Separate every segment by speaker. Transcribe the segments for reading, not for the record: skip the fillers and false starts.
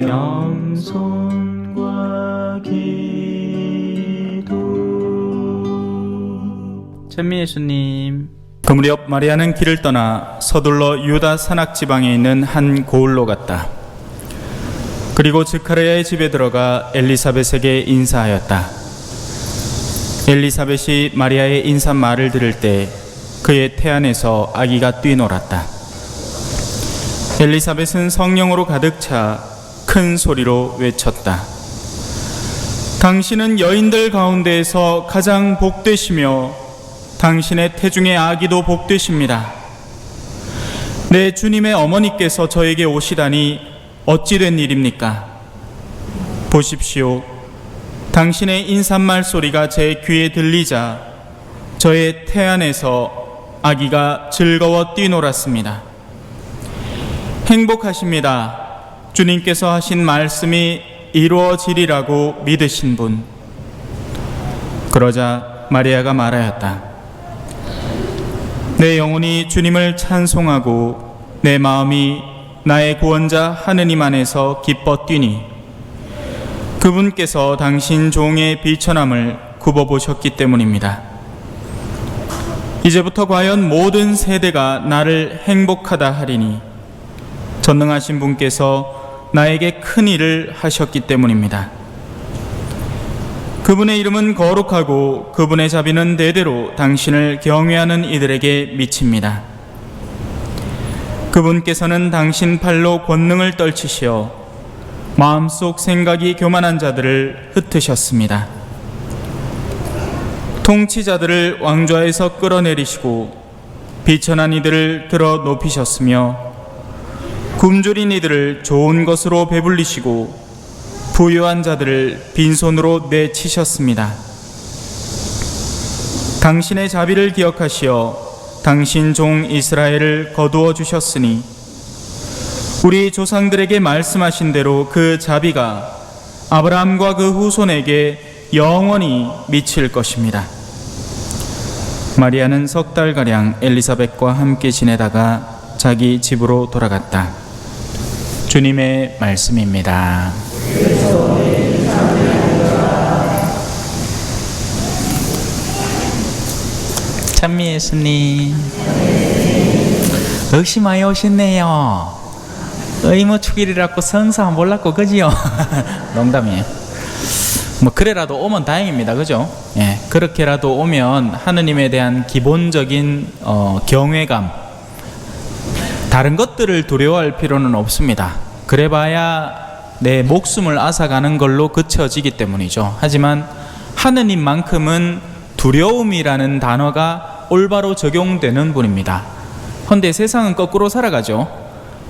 Speaker 1: 겸손과 기도.
Speaker 2: 천미 예수님.
Speaker 3: 그 무렵 마리아는 길을 떠나 서둘러 유다 산악 지방에 있는 한 고을로 갔다. 그리고 스가랴의 집에 들어가 엘리사벳에게 인사하였다. 엘리사벳이 마리아의 인사말을 들을 때 그의 태안에서 아기가 뛰놀았다. 엘리사벳은 성령으로 가득 차 큰 소리로 외쳤다. 당신은 여인들 가운데에서 가장 복되시며 당신의 태중의 아기도 복되십니다. 내 주님의 어머니께서 저에게 오시다니 어찌 된 일입니까? 보십시오. 당신의 인사말 소리가 제 귀에 들리자 저의 태안에서 아기가 즐거워 뛰놀았습니다. 행복하십니다. 주님께서 하신 말씀이 이루어지리라고 믿으신 분. 그러자 마리아가 말하였다. 내 영혼이 주님을 찬송하고 내 마음이 나의 구원자 하느님 안에서 기뻐 뛰니 그분께서 당신 종의 비천함을 굽어보셨기 때문입니다. 이제부터 과연 모든 세대가 나를 행복하다 하리니 전능하신 분께서 나에게 큰 일을 하셨기 때문입니다. 그분의 이름은 거룩하고 그분의 자비는 대대로 당신을 경외하는 이들에게 미칩니다. 그분께서는 당신 팔로 권능을 떨치시어 마음속 생각이 교만한 자들을 흩으셨습니다. 통치자들을 왕좌에서 끌어내리시고 비천한 이들을 들어 높이셨으며 굶주린 이들을 좋은 것으로 배불리시고 부유한 자들을 빈손으로 내치셨습니다. 당신의 자비를 기억하시어 당신 종 이스라엘을 거두어 주셨으니 우리 조상들에게 말씀하신 대로 그 자비가 아브라함과 그 후손에게 영원히 미칠 것입니다. 마리아는 석 달가량 엘리사벳과 함께 지내다가 자기 집으로 돌아갔다. 주님의 말씀입니다.
Speaker 2: 찬미 예수님. 역시 많이 오셨네요. 의무 축일이라고 성사 몰랐고 그지요? 농담이에요. 뭐 그래라도 오면 다행입니다. 그죠? 예, 그렇게라도 오면 하느님에 대한 기본적인 경외감, 다른 것들을 두려워할 필요는 없습니다. 그래봐야 내 목숨을 앗아가는 걸로 그쳐지기 때문이죠. 하지만 하느님만큼은 두려움이라는 단어가 올바로 적용되는 분입니다. 헌데 세상은 거꾸로 살아가죠.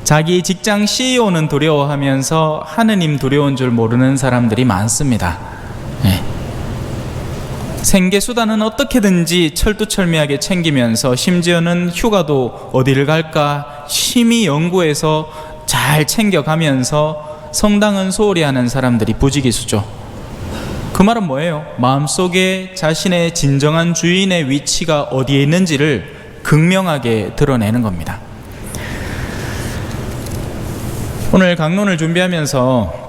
Speaker 2: 자기 직장 CEO는 두려워하면서 하느님 두려운 줄 모르는 사람들이 많습니다. 네. 생계수단은 어떻게든지 철두철미하게 챙기면서 심지어는 휴가도 어디를 갈까 심히 연구해서 잘 챙겨가면서 성당은 소홀히 하는 사람들이 부지기수죠. 그 말은 뭐예요? 마음속에 자신의 진정한 주인의 위치가 어디에 있는지를 극명하게 드러내는 겁니다. 오늘 강론을 준비하면서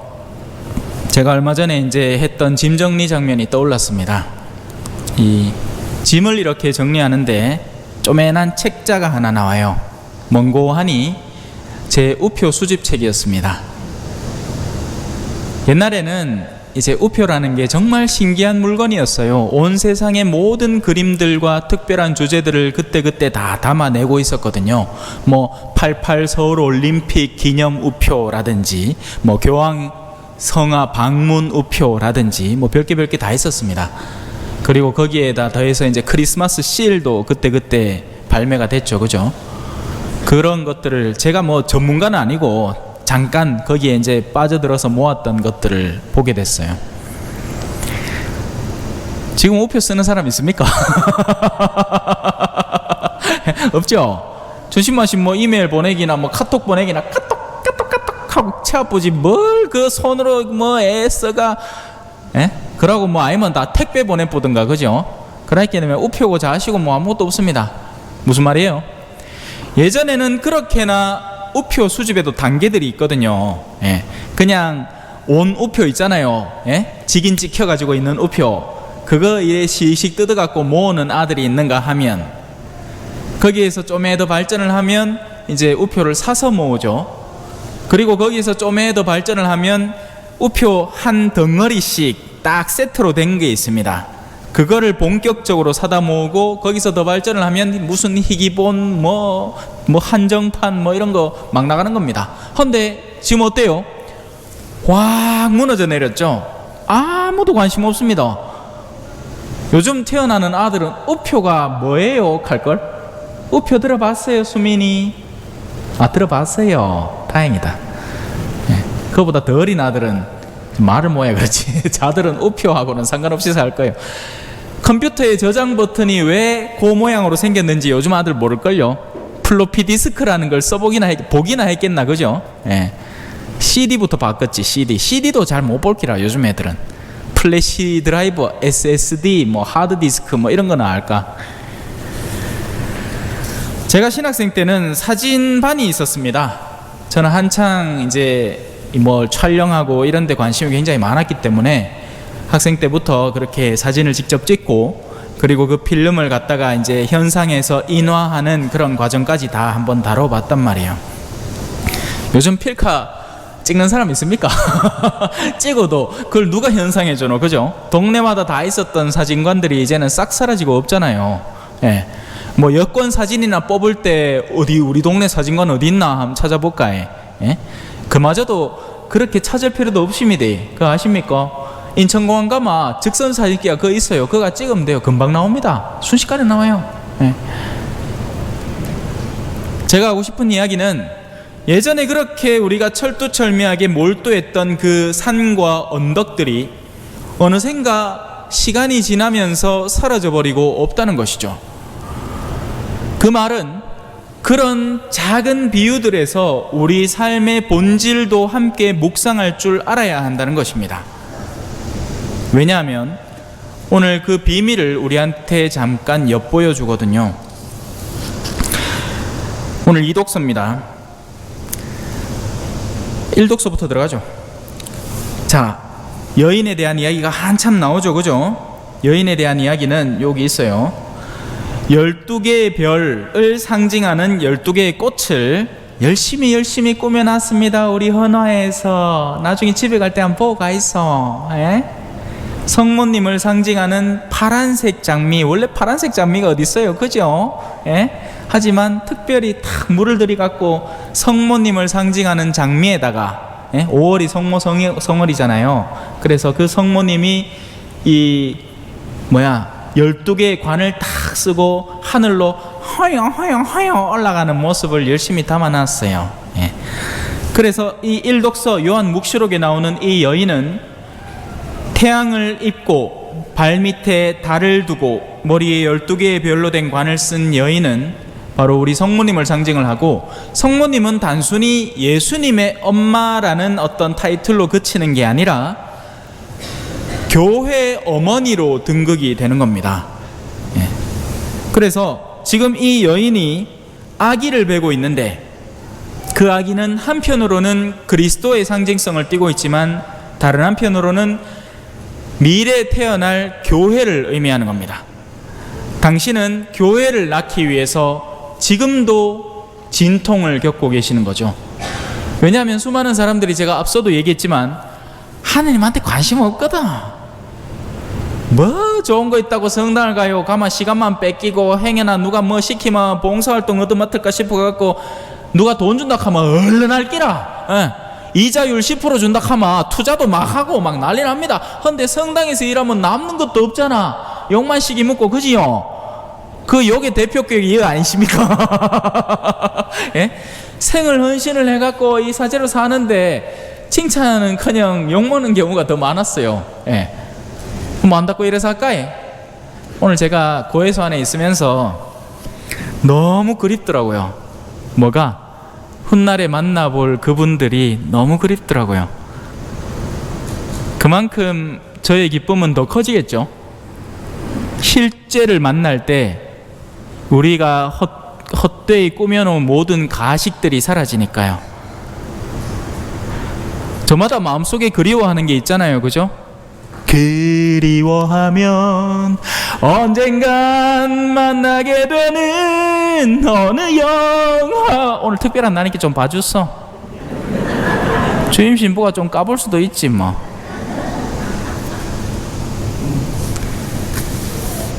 Speaker 2: 제가 얼마 전에 이제 했던 짐 정리 장면이 떠올랐습니다. 이 짐을 이렇게 정리하는데 쪼매난 책자가 하나 나와요. 멍고하니 제 우표 수집책이었습니다. 옛날에는 이제 우표라는 게 정말 신기한 물건이었어요. 온 세상의 모든 그림들과 특별한 주제들을 그때그때 다 담아내고 있었거든요. 뭐 88 서울 올림픽 기념 우표라든지 뭐 교황 성화 방문 우표라든지 뭐 별게 다 있었습니다. 그리고 거기에다 더해서 이제 크리스마스 실도 그때 발매가 됐죠. 그죠? 그런 것들을 제가 뭐 전문가는 아니고 잠깐 거기에 이제 빠져들어서 모았던 것들을 보게 됐어요. 지금 우표 쓰는 사람 있습니까? 없죠? 조심하신 뭐 이메일 보내기나 뭐 카톡 보내기나 까똑 하고 채아프지 뭘 그 손으로 뭐 애써가 그러고 뭐 아니면 다 택배 보내보든가 그죠? 그러기 때문에 우표고 자시고 뭐 아무것도 없습니다. 무슨 말이에요? 예전에는 그렇게나 우표 수집에도 단계들이 있거든요. 예. 그냥 온 우표 있잖아요. 예? 직인 찍혀가지고 있는 우표, 그거 이래 시식 뜯어갖고 모으는 아들이 있는가 하면, 거기에서 좀에 더 발전을 하면 이제 우표를 사서 모으죠. 그리고 거기에서 좀에 더 발전을 하면 우표 한 덩어리씩 딱 세트로 된 게 있습니다. 그거를 본격적으로 사다 모으고, 거기서 더 발전을 하면 무슨 희귀본 뭐 한정판 뭐 이런 거 막 나가는 겁니다. 근데 지금 어때요? 확 무너져 내렸죠. 아무도 관심 없습니다. 요즘 태어나는 아들은 우표가 뭐예요? 할걸? 우표 들어봤어요, 수민이? 들어봤어요. 다행이다. 네. 그거보다 더 어린 아들은 말을 뭐해 그렇지. 자들은 우표하고는 상관없이 살 거예요. 컴퓨터의 저장 버튼이 왜 그 모양으로 생겼는지 요즘 아들 모를걸요. 플로피 디스크라는 걸 보기나 했겠나, 그죠? 예. CD부터 바꿨지. CD도 잘 못 볼기라 요즘 애들은. 플래시 드라이브, SSD, 뭐 하드디스크 뭐 이런 거나 알까. 제가 신학생 때는 사진반이 있었습니다. 저는 한창 이제 뭘 촬영하고 이런 데 관심이 굉장히 많았기 때문에 학생 때부터 그렇게 사진을 직접 찍고, 그리고 그 필름을 갖다가 이제 현상에서 인화하는 그런 과정까지 다 한번 다뤄봤단 말이에요. 요즘 필카 찍는 사람 있습니까? 찍어도 그걸 누가 현상해주노, 그죠? 동네마다 다 있었던 사진관들이 이제는 싹 사라지고 없잖아요. 예. 뭐 여권 사진이나 뽑을 때 어디 우리 동네 사진관 어디 있나 한번 찾아볼까 해. 예? 그마저도 그렇게 찾을 필요도 없습니다. 그거 아십니까? 인천공항 가면 즉선 사진기가 그거 있어요. 그거 찍으면 돼요. 금방 나옵니다. 순식간에 나와요. 예. 제가 하고 싶은 이야기는, 예전에 그렇게 우리가 철두철미하게 몰두했던 그 산과 언덕들이 어느샌가 시간이 지나면서 사라져버리고 없다는 것이죠. 그 말은 그런 작은 비유들에서 우리 삶의 본질도 함께 묵상할 줄 알아야 한다는 것입니다. 왜냐하면 오늘 그 비밀을 우리한테 잠깐 엿보여 주거든요. 오늘 2독서입니다. 1독서부터 들어가죠. 자, 여인에 대한 이야기가 한참 나오죠, 그죠? 여인에 대한 이야기는 여기 있어요. 12개의 별을 상징하는 12개의 꽃을 열심히 꾸며놨습니다. 우리 헌화에서 나중에 집에 갈 때 한번 보고 가 있어. 에? 성모님을 상징하는 파란색 장미, 원래 파란색 장미가 어디 있어요, 그죠? 에? 하지만 특별히 탁 물을 들이갖고 성모님을 상징하는 장미에다가, 5월이 성모 성월이잖아요. 그래서 그 성모님이 12개의 관을 탁 쓰고 하늘로 허영 올라가는 모습을 열심히 담아놨어요. 예. 그래서 이 1독서 요한 묵시록에 나오는 이 여인은 태양을 입고 발밑에 달을 두고 머리에 12개의 별로 된 관을 쓴 여인은 바로 우리 성모님을 상징을 하고, 성모님은 단순히 예수님의 엄마라는 어떤 타이틀로 그치는 게 아니라 교회 어머니로 등극이 되는 겁니다. 예. 그래서 지금 이 여인이 아기를 베고 있는데, 그 아기는 한편으로는 그리스도의 상징성을 띠고 있지만 다른 한편으로는 미래에 태어날 교회를 의미하는 겁니다. 당신은 교회를 낳기 위해서 지금도 진통을 겪고 계시는 거죠. 왜냐하면 수많은 사람들이, 제가 앞서도 얘기했지만, 하느님한테 관심 없거든. 뭐 좋은 거 있다고 성당을 가요. 가만 시간만 뺏기고 행여나 누가 뭐 시키면 봉사활동 얻어맡을까 싶어갖고 누가 돈 준다 하면 얼른 할기라. 이자율 10% 준다 하면 투자도 막 하고 막 난리 납니다. 근데 성당에서 일하면 남는 것도 없잖아. 욕만 시기 묻고, 그지요? 그 욕의 대표 교육이 이거 아니십니까? 예? 생을 헌신을 해갖고 이 사제로 사는데 칭찬은커녕 욕먹는 경우가 더 많았어요. 예. 그럼 안 닫고 이래서 할까요? 오늘 제가 고해소 안에 있으면서 너무 그립더라고요. 뭐가? 훗날에 만나볼 그분들이 너무 그립더라고요. 그만큼 저의 기쁨은 더 커지겠죠. 실제를 만날 때 우리가 헛되이 꾸며놓은 모든 가식들이 사라지니까요. 저마다 마음속에 그리워하는 게 있잖아요, 그죠? 그리워하면 언젠간 만나게 되는 어느 영화. 오늘 특별한 날이니까 좀 봐줬어. 주임 신부가 좀 까볼 수도 있지 뭐.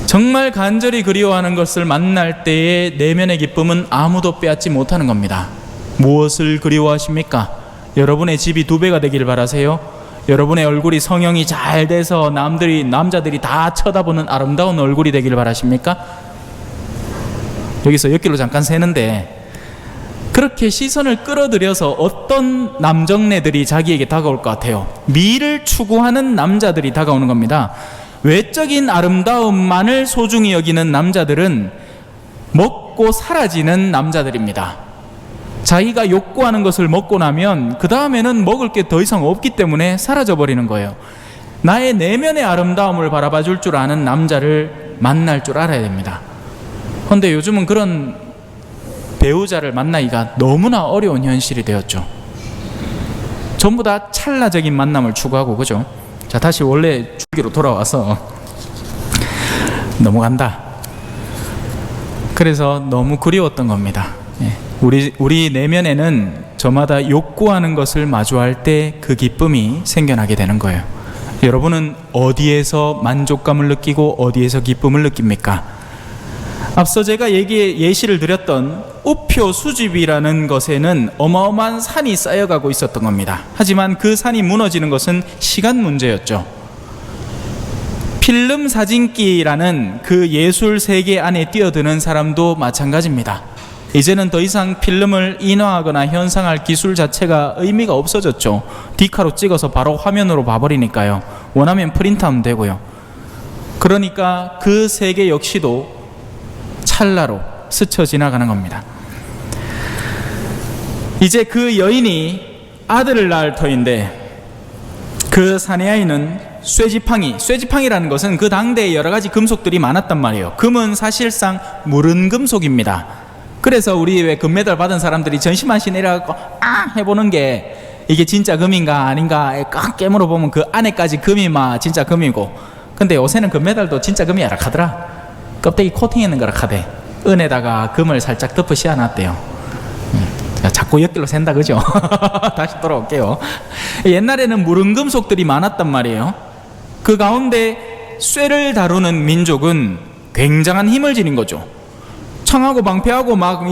Speaker 2: 정말 간절히 그리워하는 것을 만날 때의 내면의 기쁨은 아무도 빼앗지 못하는 겁니다. 무엇을 그리워하십니까? 여러분의 집이 2배가 되길 바라세요? 여러분의 얼굴이 성형이 잘 돼서 남자들이 다 쳐다보는 아름다운 얼굴이 되길 바라십니까? 여기서 몇 킬로 잠깐 세는데, 그렇게 시선을 끌어들여서 어떤 남정네들이 자기에게 다가올 것 같아요? 미를 추구하는 남자들이 다가오는 겁니다. 외적인 아름다움만을 소중히 여기는 남자들은 먹고 사라지는 남자들입니다. 자기가 욕구하는 것을 먹고 나면 그 다음에는 먹을 게 더 이상 없기 때문에 사라져버리는 거예요. 나의 내면의 아름다움을 바라봐 줄 줄 아는 남자를 만날 줄 알아야 됩니다. 그런데 요즘은 그런 배우자를 만나기가 너무나 어려운 현실이 되었죠. 전부 다 찰나적인 만남을 추구하고, 그죠? 자, 다시 원래 주기로 돌아와서 넘어간다. 그래서 너무 그리웠던 겁니다. 우리 내면에는 저마다 욕구하는 것을 마주할 때 그 기쁨이 생겨나게 되는 거예요. 여러분은 어디에서 만족감을 느끼고 어디에서 기쁨을 느낍니까? 앞서 제가 예시를 드렸던 우표 수집이라는 것에는 어마어마한 산이 쌓여가고 있었던 겁니다. 하지만 그 산이 무너지는 것은 시간 문제였죠. 필름 사진기라는 그 예술 세계 안에 뛰어드는 사람도 마찬가지입니다. 이제는 더 이상 필름을 인화하거나 현상할 기술 자체가 의미가 없어졌죠. 디카로 찍어서 바로 화면으로 봐버리니까요. 원하면 프린트하면 되고요. 그러니까 그 세계 역시도 찰나로 스쳐 지나가는 겁니다. 이제 그 여인이 아들을 낳을 터인데, 그 사내아이는 쇠지팡이라는 것은 그 당대에 여러 가지 금속들이 많았단 말이에요. 금은 사실상 무른 금속입니다. 그래서 우리 왜 금메달 받은 사람들이 전시만시 내려가고 해보는 게 이게 진짜 금인가 아닌가 꽉 깨물어 보면 그 안에까지 금이 막 진짜 금이고, 근데 요새는 금메달도 진짜 금이라 하더라. 껍데기 코팅했는 거라 하대. 은에다가 금을 살짝 덮어 씌워놨대요. 자꾸 엿길로 샌다, 그죠? 다시 돌아올게요. 옛날에는 무른 금속들이 많았단 말이에요. 그 가운데 쇠를 다루는 민족은 굉장한 힘을 지닌 거죠. 창하고 방패하고 막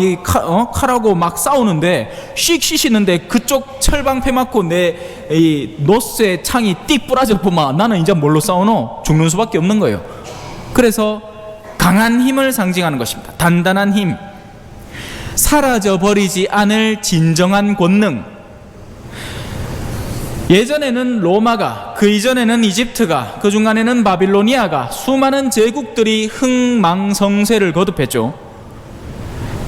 Speaker 2: 칼하고 막 싸우는데 씩 씻이는데 그쪽 철방패 맞고 내 이 노쇠 창이 띡 부러져 보면 나는 이제 뭘로 싸우노? 죽는 수밖에 없는 거예요. 그래서 강한 힘을 상징하는 것입니다. 단단한 힘, 사라져버리지 않을 진정한 권능. 예전에는 로마가, 그 이전에는 이집트가, 그 중간에는 바빌로니아가, 수많은 제국들이 흥망성쇠를 거듭했죠.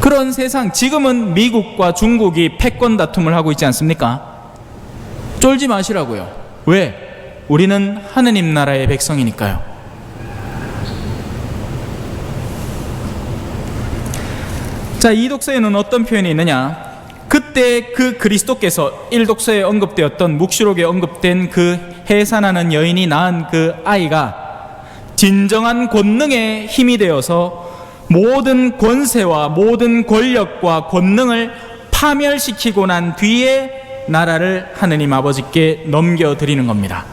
Speaker 2: 그런 세상, 지금은 미국과 중국이 패권 다툼을 하고 있지 않습니까? 쫄지 마시라고요. 왜? 우리는 하느님 나라의 백성이니까요. 자, 이 독서에는 어떤 표현이 있느냐? 그때 그 그리스도께서 1독서에 언급되었던, 묵시록에 언급된 그 해산하는 여인이 낳은 그 아이가 진정한 권능의 힘이 되어서 모든 권세와 모든 권력과 권능을 파멸시키고 난 뒤에 나라를 하느님 아버지께 넘겨드리는 겁니다.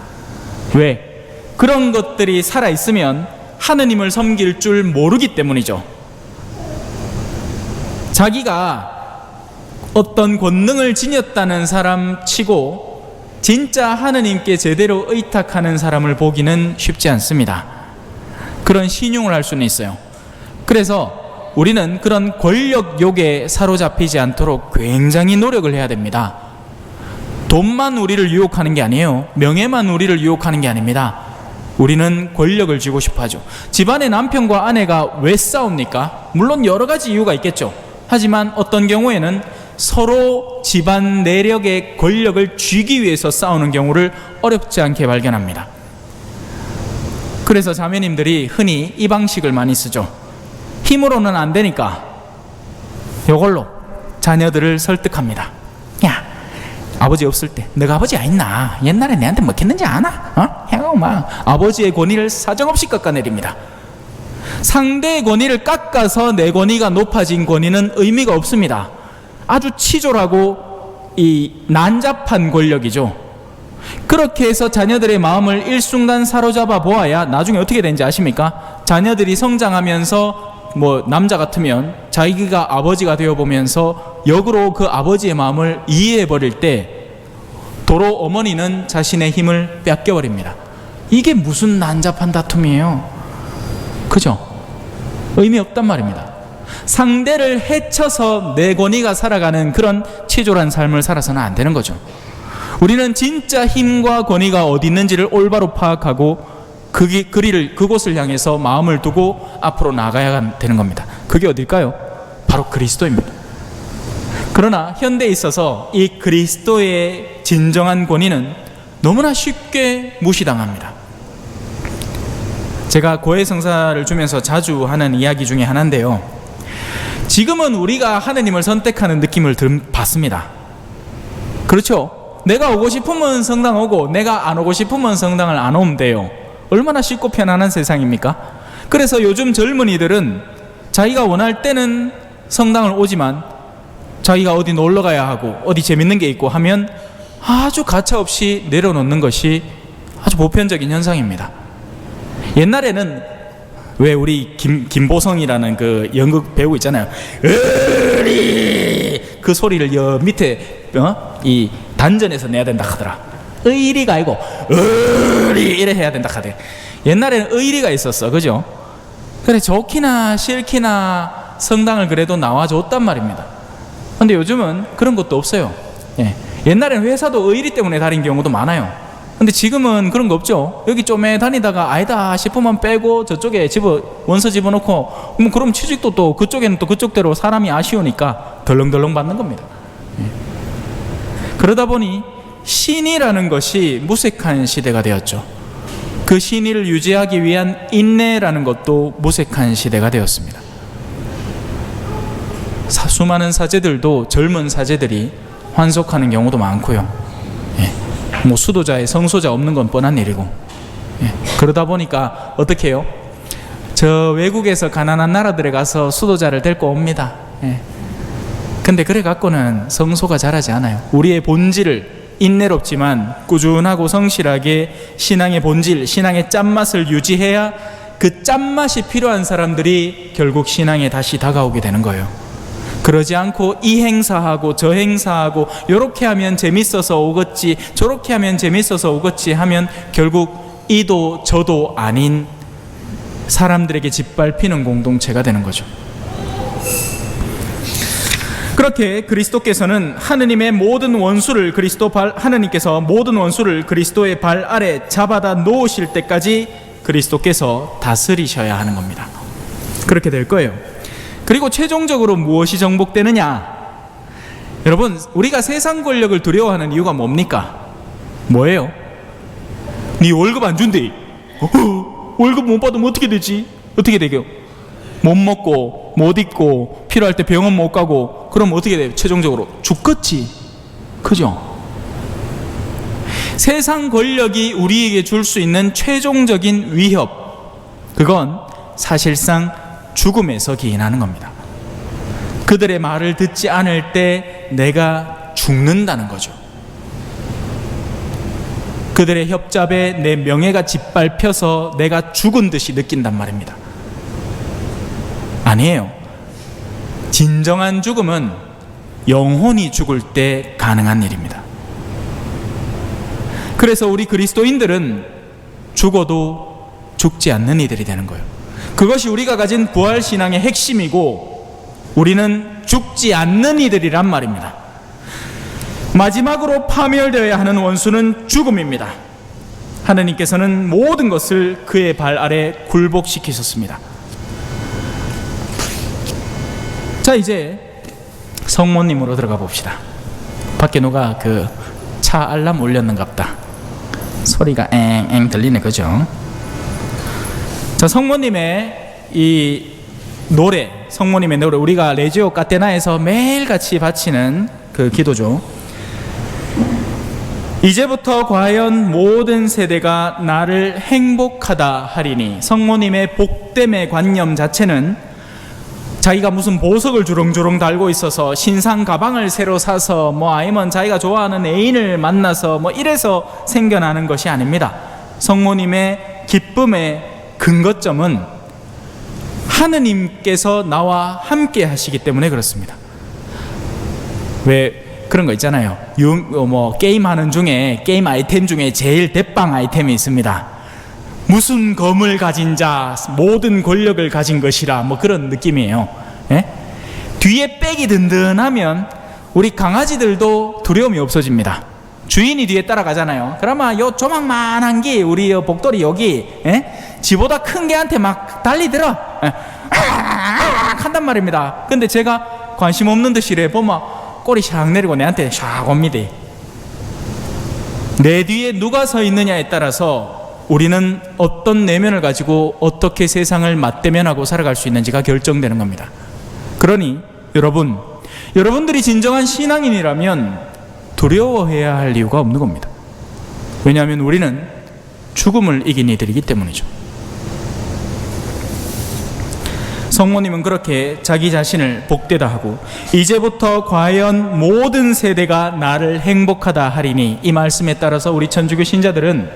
Speaker 2: 왜? 그런 것들이 살아있으면 하느님을 섬길 줄 모르기 때문이죠. 자기가 어떤 권능을 지녔다는 사람 치고 진짜 하느님께 제대로 의탁하는 사람을 보기는 쉽지 않습니다. 그런 신용을 할 수는 있어요. 그래서 우리는 그런 권력욕에 사로잡히지 않도록 굉장히 노력을 해야 됩니다. 돈만 우리를 유혹하는 게 아니에요. 명예만 우리를 유혹하는 게 아닙니다. 우리는 권력을 쥐고 싶어 하죠. 집안의 남편과 아내가 왜 싸웁니까? 물론 여러 가지 이유가 있겠죠. 하지만 어떤 경우에는 서로 집안 내력의 권력을 쥐기 위해서 싸우는 경우를 어렵지 않게 발견합니다. 그래서 자매님들이 흔히 이 방식을 많이 쓰죠. 힘으로는 안 되니까 이걸로 자녀들을 설득합니다. 야, 아버지 없을 때 너가 아버지가 있나? 옛날에 내한테 먹혔는지 아나? 해가고 막 아버지의 권위를 사정없이 깎아내립니다. 상대의 권위를 깎아서 내 권위가 높아진 권위는 의미가 없습니다. 아주 치졸하고 이 난잡한 권력이죠. 그렇게 해서 자녀들의 마음을 일순간 사로잡아 보아야 나중에 어떻게 되는지 아십니까? 자녀들이 성장하면서 남자 같으면 자기가 아버지가 되어보면서 역으로 그 아버지의 마음을 이해해버릴 때 도로 어머니는 자신의 힘을 뺏겨버립니다. 이게 무슨 난잡한 다툼이에요? 그죠? 의미 없단 말입니다. 상대를 해쳐서 내 권위가 살아가는 그런 치졸한 삶을 살아서는 안 되는 거죠. 우리는 진짜 힘과 권위가 어디 있는지를 올바로 파악하고 그곳을 향해서 마음을 두고 앞으로 나가야 되는 겁니다. 그게 어딜까요? 바로 그리스도입니다. 그러나 현대에 있어서 이 그리스도의 진정한 권위는 너무나 쉽게 무시당합니다. 제가 고해성사를 주면서 자주 하는 이야기 중에 하나인데요, 지금은 우리가 하느님을 선택하는 느낌을 받습니다. 그렇죠? 내가 오고 싶으면 성당 오고 내가 안 오고 싶으면 성당을 안 오면 돼요. 얼마나 쉽고 편안한 세상입니까? 그래서 요즘 젊은이들은 자기가 원할 때는 성당을 오지만 자기가 어디 놀러 가야 하고 어디 재밌는 게 있고 하면 아주 가차없이 내려놓는 것이 아주 보편적인 현상입니다. 옛날에는 왜 우리 김보성이라는 그 연극 배우 있잖아요. 으리 그 소리를 여 밑에 이 단전에서 내야 된다 하더라. 의리가 아니고 으리 이래 해야 된다 하대. 옛날에는 의리가 있었어, 그죠? 그래 좋기나 싫기나 성당을 그래도 나와줬단 말입니다. 근데 요즘은 그런 것도 없어요. 예. 옛날에는 회사도 의리 때문에 다닌 경우도 많아요. 근데 지금은 그런 거 없죠. 여기 좀에 다니다가 아니다 싶으면 빼고 저쪽에 원서 집어넣고 그럼 취직도 또 그쪽에는 또 그쪽대로 사람이 아쉬우니까 덜렁덜렁 받는 겁니다. 예. 그러다 보니 신의라는 것이 무색한 시대가 되었죠. 그 신의를 유지하기 위한 인내라는 것도 무색한 시대가 되었습니다. 수많은 사제들도 젊은 사제들이 환속하는 경우도 많고요. 예. 수도자에 성소자 없는 건 뻔한 일이고, 예. 그러다 보니까 어떻게 해요? 저 외국에서 가난한 나라들에 가서 수도자를 데리고 옵니다. 예. 근데 그래 갖고는 성소가 자라지 않아요. 우리의 본질을 인내롭지만 꾸준하고 성실하게 신앙의 본질, 신앙의 짠맛을 유지해야 그 짠맛이 필요한 사람들이 결국 신앙에 다시 다가오게 되는 거예요. 그러지 않고 이 행사하고 저 행사하고 요렇게 하면 재밌어서 오겠지 저렇게 하면 재밌어서 오겠지 하면 결국 이도 저도 아닌 사람들에게 짓밟히는 공동체가 되는 거죠. 그렇게 그리스도께서는 하느님의 모든 원수를 하느님께서 모든 원수를 그리스도의 발 아래 잡아다 놓으실 때까지 그리스도께서 다스리셔야 하는 겁니다. 그렇게 될 거예요. 그리고 최종적으로 무엇이 정복되느냐? 여러분, 우리가 세상 권력을 두려워하는 이유가 뭡니까? 뭐예요? 네 월급 안 준대. 월급 못 받으면 어떻게 되지? 어떻게 되게요? 못 먹고 못 입고 필요할 때 병원 못 가고 그럼 어떻게 돼요? 최종적으로 죽겠지. 그죠? 세상 권력이 우리에게 줄 수 있는 최종적인 위협, 그건 사실상 죽음에서 기인하는 겁니다. 그들의 말을 듣지 않을 때 내가 죽는다는 거죠. 그들의 협잡에 내 명예가 짓밟혀서 내가 죽은 듯이 느낀단 말입니다. 아니에요. 진정한 죽음은 영혼이 죽을 때 가능한 일입니다. 그래서 우리 그리스도인들은 죽어도 죽지 않는 이들이 되는 거예요. 그것이 우리가 가진 부활신앙의 핵심이고 우리는 죽지 않는 이들이란 말입니다. 마지막으로 파멸되어야 하는 원수는 죽음입니다. 하느님께서는 모든 것을 그의 발 아래 굴복시키셨습니다. 자, 이제 성모님으로 들어가 봅시다. 밖에 누가 그 차 알람 올렸는갑다. 소리가 앵앵 들리네, 그죠? 자, 성모님의 이 노래, 성모님의 노래, 우리가 레지오 카테나에서 매일같이 바치는 그 기도죠. 이제부터 과연 모든 세대가 나를 행복하다 하리니. 성모님의 복됨의 관념 자체는 자기가 무슨 보석을 주렁주렁 달고 있어서 신상 가방을 새로 사서 아니면 자기가 좋아하는 애인을 만나서 이래서 생겨나는 것이 아닙니다. 성모님의 기쁨의 근거점은 하느님께서 나와 함께 하시기 때문에 그렇습니다. 왜 그런 거 있잖아요. 게임하는 중에, 게임 아이템 중에 제일 대빵 아이템이 있습니다. 무슨 검을 가진 자 모든 권력을 가진 것이라, 그런 느낌이에요. 예? 뒤에 백이 든든하면 우리 강아지들도 두려움이 없어집니다. 주인이 뒤에 따라가잖아요. 그러면 요 조망만한 게 우리 복돌이 여기, 지보다 큰 개한테 막 달리들어 한단 말입니다. 근데 제가 관심 없는 듯이 이래 보면 꼬리 샥 내리고 내한테 샥 옵니다. 내 뒤에 누가 서 있느냐에 따라서 우리는 어떤 내면을 가지고 어떻게 세상을 맞대면하고 살아갈 수 있는지가 결정되는 겁니다. 그러니 여러분들이 진정한 신앙인이라면 두려워해야 할 이유가 없는 겁니다. 왜냐하면 우리는 죽음을 이긴 이들이기 때문이죠. 성모님은 그렇게 자기 자신을 복되다 하고, 이제부터 과연 모든 세대가 나를 행복하다 하리니, 이 말씀에 따라서 우리 천주교 신자들은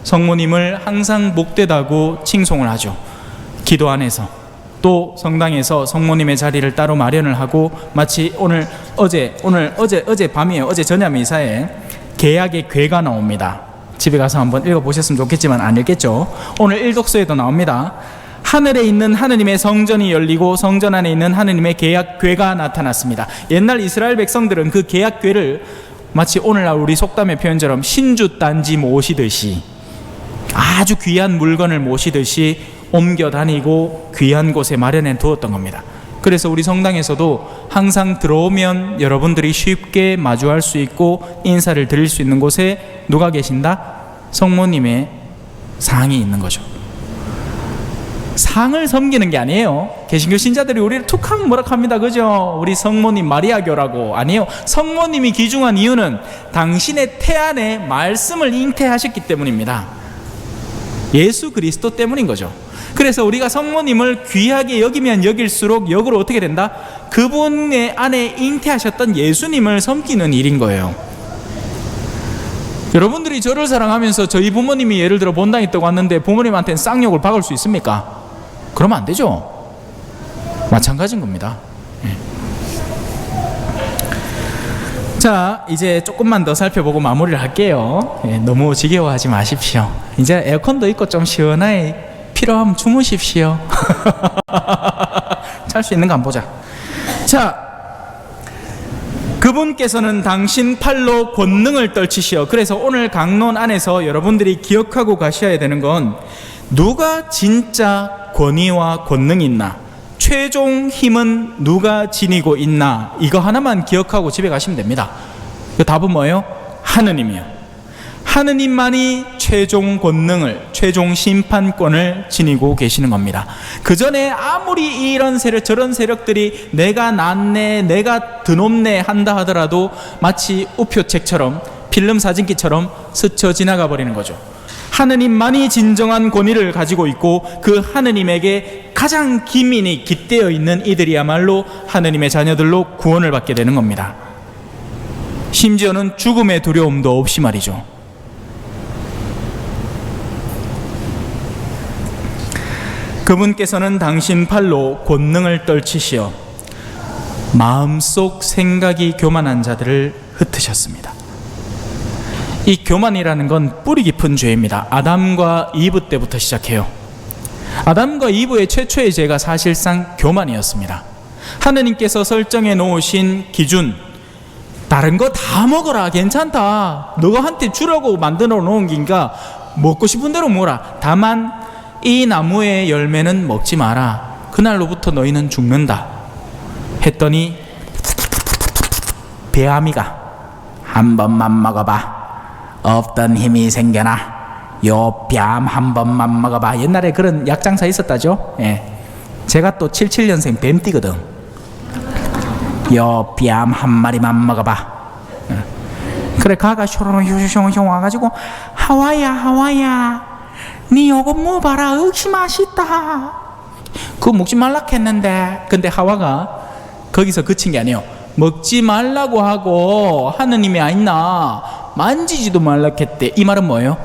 Speaker 2: 성모님을 항상 복되다고 칭송을 하죠. 기도 안에서, 또 성당에서 성모님의 자리를 따로 마련을 하고, 마치 어제 밤이에요. 어제 저녁 미사에 계약의 괴가 나옵니다. 집에 가서 한번 읽어보셨으면 좋겠지만 안 읽겠죠. 오늘 일독서에도 나옵니다. 하늘에 있는 하느님의 성전이 열리고 성전 안에 있는 하느님의 계약궤가 나타났습니다. 옛날 이스라엘 백성들은 그 계약궤를 마치 오늘날 우리 속담의 표현처럼 신주단지 모시듯이, 아주 귀한 물건을 모시듯이 옮겨 다니고 귀한 곳에 마련해 두었던 겁니다. 그래서 우리 성당에서도 항상 들어오면 여러분들이 쉽게 마주할 수 있고 인사를 드릴 수 있는 곳에 누가 계신다? 성모님의 상이 있는 거죠. 상을 섬기는 게 아니에요. 개신교 신자들이 우리를 툭하면 뭐라 합니다. 그죠? 우리 성모님 마리아교라고. 아니에요. 성모님이 귀중한 이유는 당신의 태안에 말씀을 잉태하셨기 때문입니다. 예수 그리스도 때문인 거죠. 그래서 우리가 성모님을 귀하게 여기면 여길수록 역으로 어떻게 된다? 그분의 안에 잉태하셨던 예수님을 섬기는 일인 거예요. 여러분들이 저를 사랑하면서 저희 부모님이 예를 들어 본당 있다고 왔는데 부모님한테는 쌍욕을 박을 수 있습니까? 그러면 안 되죠. 마찬가지인 겁니다. 자, 이제 조금만 더 살펴보고 마무리를 할게요. 너무 지겨워하지 마십시오. 이제 에어컨도 있고 좀 시원하게 필요하면 주무십시오. 잘 수 있는가 한번 보자. 자, 그분께서는 당신 팔로 권능을 떨치시어. 그래서 오늘 강론 안에서 여러분들이 기억하고 가셔야 되는 건, 누가 진짜 권위와 권능이 있나, 최종 힘은 누가 지니고 있나, 이거 하나만 기억하고 집에 가시면 됩니다. 그 답은 뭐예요? 하느님이요. 하느님만이 최종 권능을, 최종 심판권을 지니고 계시는 겁니다. 그 전에 아무리 이런 세력 저런 세력들이 내가 낫네, 내가 드높네 한다 하더라도 마치 우표책처럼, 필름 사진기처럼 스쳐 지나가 버리는 거죠. 하느님만이 진정한 권위를 가지고 있고, 그 하느님에게 가장 기민이 깃대어 있는 이들이야말로 하느님의 자녀들로 구원을 받게 되는 겁니다. 심지어는 죽음의 두려움도 없이 말이죠. 그분께서는 당신 팔로 권능을 떨치시어 마음속 생각이 교만한 자들을 흩으셨습니다. 이 교만이라는 건 뿌리 깊은 죄입니다. 아담과 이브 때부터 시작해요. 아담과 이브의 최초의 죄가 사실상 교만이었습니다. 하느님께서 설정해 놓으신 기준, 다른 거 다 먹어라, 괜찮다, 너가 한테 주려고 만들어 놓은 기니까 먹고 싶은 대로 먹어라, 다만 이 나무의 열매는 먹지 마라, 그날로부터 너희는 죽는다 했더니 배아미가 한 번만 먹어봐, 없던 힘이 생겨나, 요 뺨 한 번만 먹어봐. 옛날에 그런 약장사 있었다죠. 예. 제가 또 77년생 뱀띠거든. 요 뺨 한 마리만 먹어봐. 그래 가가 쇼롱쇼롱쇼롱 와가지고 하와야 니 요거 먹어봐라 역시 맛있다. 그거 먹지 말라 했는데, 근데 하와가 거기서 그친 게 아니에요. 먹지 말라고 하고 하느님이 아니나 만지지도 말라 했대. 이 말은 뭐예요?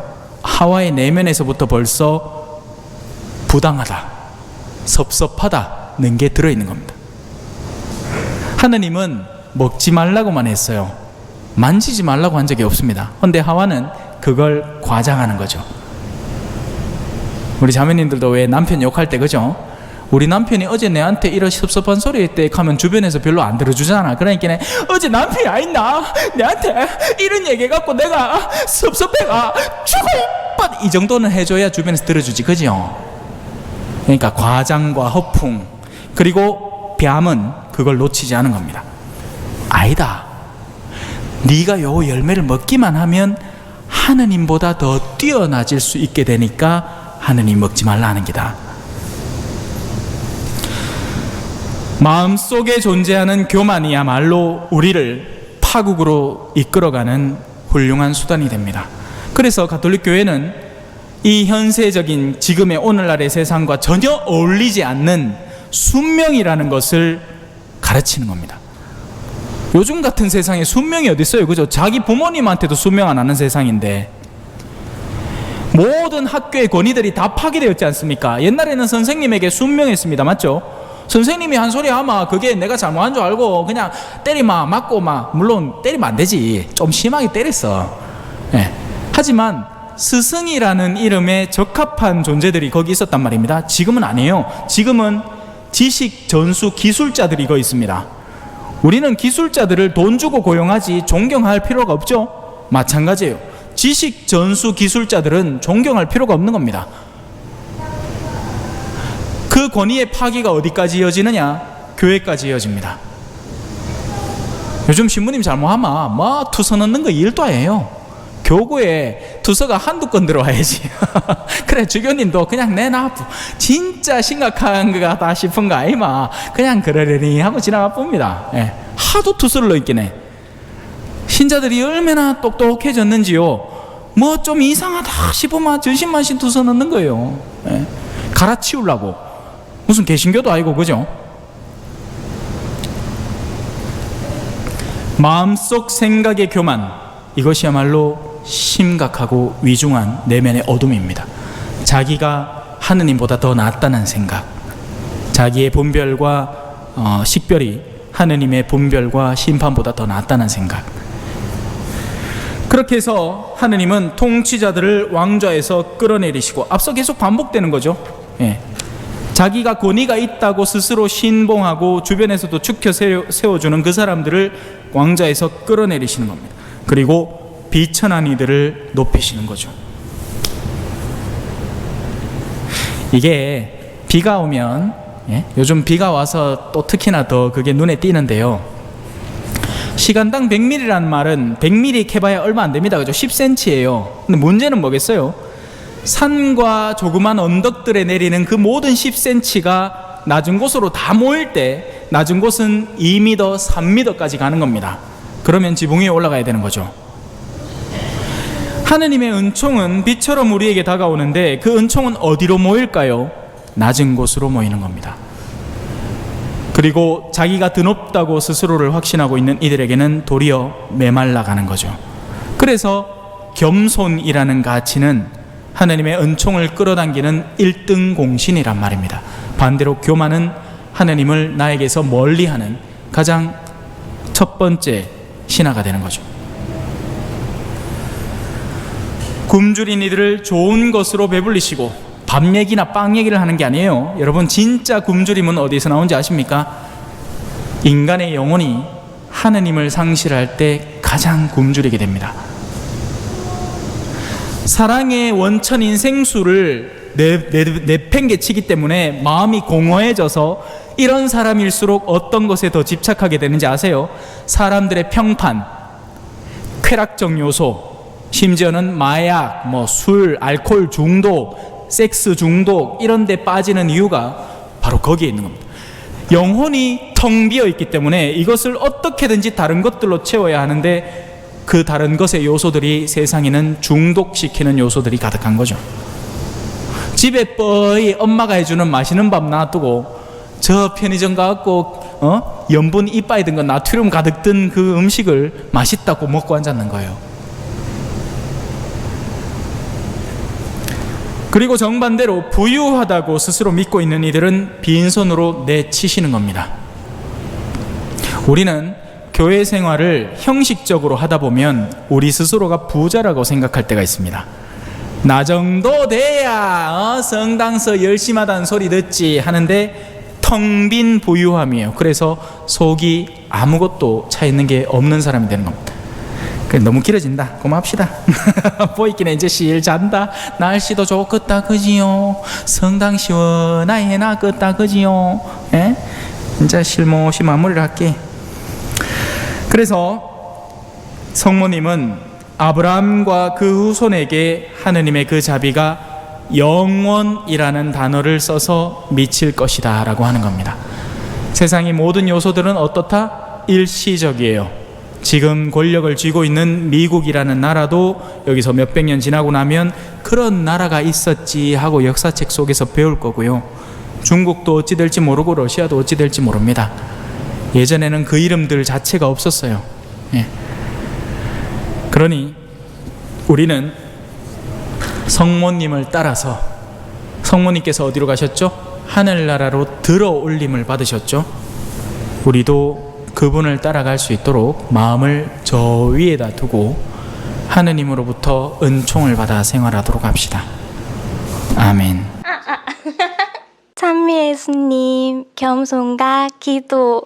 Speaker 2: 하와의 내면에서부터 벌써 부당하다, 섭섭하다는 게 들어있는 겁니다. 하느님은 먹지 말라고만 했어요. 만지지 말라고 한 적이 없습니다. 그런데 하와는 그걸 과장하는 거죠. 우리 자매님들도 왜 남편 욕할 때 그죠? 우리 남편이 어제 내한테 이런 섭섭한 소리 했대 하면 주변에서 별로 안 들어주잖아. 그러니까 어제 남편이 아니나 내한테 이런 얘기 해갖고 내가 섭섭해가 죽어 이 정도는 해줘야 주변에서 들어주지, 그죠? 그러니까 과장과 허풍, 그리고 뺨은 그걸 놓치지 않은 겁니다. 아니다, 네가 요 열매를 먹기만 하면 하느님보다 더 뛰어나질 수 있게 되니까 하느님 먹지 말라 하는 기다. 마음속에 존재하는 교만이야말로 우리를 파국으로 이끌어가는 훌륭한 수단이 됩니다. 그래서 가톨릭 교회는 이 현세적인 지금의 오늘날의 세상과 전혀 어울리지 않는 순명이라는 것을 가르치는 겁니다. 요즘 같은 세상에 순명이 어디 있어요, 그죠? 자기 부모님한테도 순명 안 하는 세상인데 모든 학교의 권위들이 다 파괴되었지 않습니까? 옛날에는 선생님에게 순명했습니다, 맞죠? 선생님이 한 소리 하면 그게 내가 잘못한 줄 알고 그냥 때리마 맞고 막, 물론 때리면 안 되지, 좀 심하게 때렸어. 네. 하지만 스승이라는 이름에 적합한 존재들이 거기 있었단 말입니다. 지금은 아니에요. 지금은 지식 전수 기술자들이 거기 있습니다. 우리는 기술자들을 돈 주고 고용하지 존경할 필요가 없죠. 마찬가지예요. 지식 전수 기술자들은 존경할 필요가 없는 겁니다. 그 권위의 파기가 어디까지 이어지느냐? 교회까지 이어집니다. 요즘 신부님 잘못하면 뭐 투서 넣는 거 일도 아니에요. 교구에 투서가 한두 건 들어와야지. 그래, 주교님도 그냥 내놔, 진짜 심각한 거 같다 싶은 거 아니마 그냥 그러려니 하고 지나가 봅니다. 예. 하도 투서를 넣있긴 해. 신자들이 얼마나 똑똑해졌는지요. 뭐 좀 이상하다 싶으면 전신만신 투서 넣는 거예요. 예. 갈아치우려고. 무슨 개신교도 아니고, 그죠? 마음속 생각의 교만, 이것이야말로 심각하고 위중한 내면의 어둠입니다. 자기가 하느님보다 더 낫다는 생각, 자기의 분별과 식별이 하느님의 분별과 심판보다 더 낫다는 생각. 그렇게 해서 하느님은 통치자들을 왕좌에서 끌어내리시고, 앞서 계속 반복되는 거죠. 예. 자기가 권위가 있다고 스스로 신봉하고 주변에서도 축혀 세워주는 그 사람들을 왕좌에서 끌어내리시는 겁니다. 그리고 비천한 이들을 높이시는 거죠. 이게 비가 오면, 예? 요즘 비가 와서 또 특히나 더 그게 눈에 띄는데요. 시간당 100mm라는 말은 100mm 캐봐야 얼마 안 됩니다, 그죠? 10cm예요. 근데 문제는 뭐겠어요? 산과 조그만 언덕들에 내리는 그 모든 10cm가 낮은 곳으로 다 모일 때 낮은 곳은 2m, 3m까지 가는 겁니다. 그러면 지붕 위에 올라가야 되는 거죠. 하느님의 은총은 비처럼 우리에게 다가오는데 그 은총은 어디로 모일까요? 낮은 곳으로 모이는 겁니다. 그리고 자기가 드높다고 스스로를 확신하고 있는 이들에게는 도리어 메말라가는 거죠. 그래서 겸손이라는 가치는 하느님의 은총을 끌어당기는 1등 공신이란 말입니다. 반대로 교만은 하느님을 나에게서 멀리하는 가장 첫 번째 신화가 되는 거죠. 굶주린 이들을 좋은 것으로 배불리시고, 밥 얘기나 빵 얘기를 하는 게 아니에요. 여러분, 진짜 굶주림은 어디서 나온지 아십니까? 인간의 영혼이 하느님을 상실할 때 가장 굶주리게 됩니다. 사랑의 원천인 생수를 내팽개치기 때문에 마음이 공허해져서 이런 사람일수록 어떤 것에 더 집착하게 되는지 아세요? 사람들의 평판, 쾌락적 요소, 심지어는 마약, 술, 알코올 중독, 섹스 중독 이런 데 빠지는 이유가 바로 거기에 있는 겁니다. 영혼이 텅 비어 있기 때문에 이것을 어떻게든지 다른 것들로 채워야 하는데 그 다른 것의 요소들이 세상에는 중독시키는 요소들이 가득한 거죠. 집에 뻔히 엄마가 해주는 맛있는 밥 놔두고 저 편의점 가갖고 염분 이빠이 든 거 나트륨 가득 든 그 음식을 맛있다고 먹고 앉았는 거예요. 그리고 정반대로 부유하다고 스스로 믿고 있는 이들은 빈손으로 내치시는 겁니다. 우리는 교회 생활을 형식적으로 하다 보면 우리 스스로가 부자라고 생각할 때가 있습니다. 나 정도 돼야 성당서 열심히 하다는 소리 듣지 하는데 텅 빈 부유함이에요. 그래서 속이 아무것도 차 있는 게 없는 사람이 되는 겁니다. 너무 길어진다. 고맙시다. 보이기는 이제 실 잔다. 날씨도 좋겠다 그지요. 성당 시원하게 해놨겠다 그지요. 예? 이제 실모시 마무리를 할게. 그래서 성모님은 아브라함과 그 후손에게 하느님의 그 자비가 영원이라는 단어를 써서 미칠 것이다 라고 하는 겁니다. 세상의 모든 요소들은 어떻다? 일시적이에요. 지금 권력을 쥐고 있는 미국이라는 나라도 여기서 몇백 년 지나고 나면 그런 나라가 있었지 하고 역사책 속에서 배울 거고요. 중국도 어찌 될지 모르고 러시아도 어찌 될지 모릅니다. 예전에는 그 이름들 자체가 없었어요. 예. 그러니 우리는 성모님을 따라서, 성모님께서 어디로 가셨죠? 하늘나라로 들어 올림을 받으셨죠. 우리도 그분을 따라갈 수 있도록 마음을 저 위에다 두고 하느님으로부터 은총을 받아 생활하도록 합시다. 아멘.
Speaker 4: 찬미 예수님, 겸손과 기도.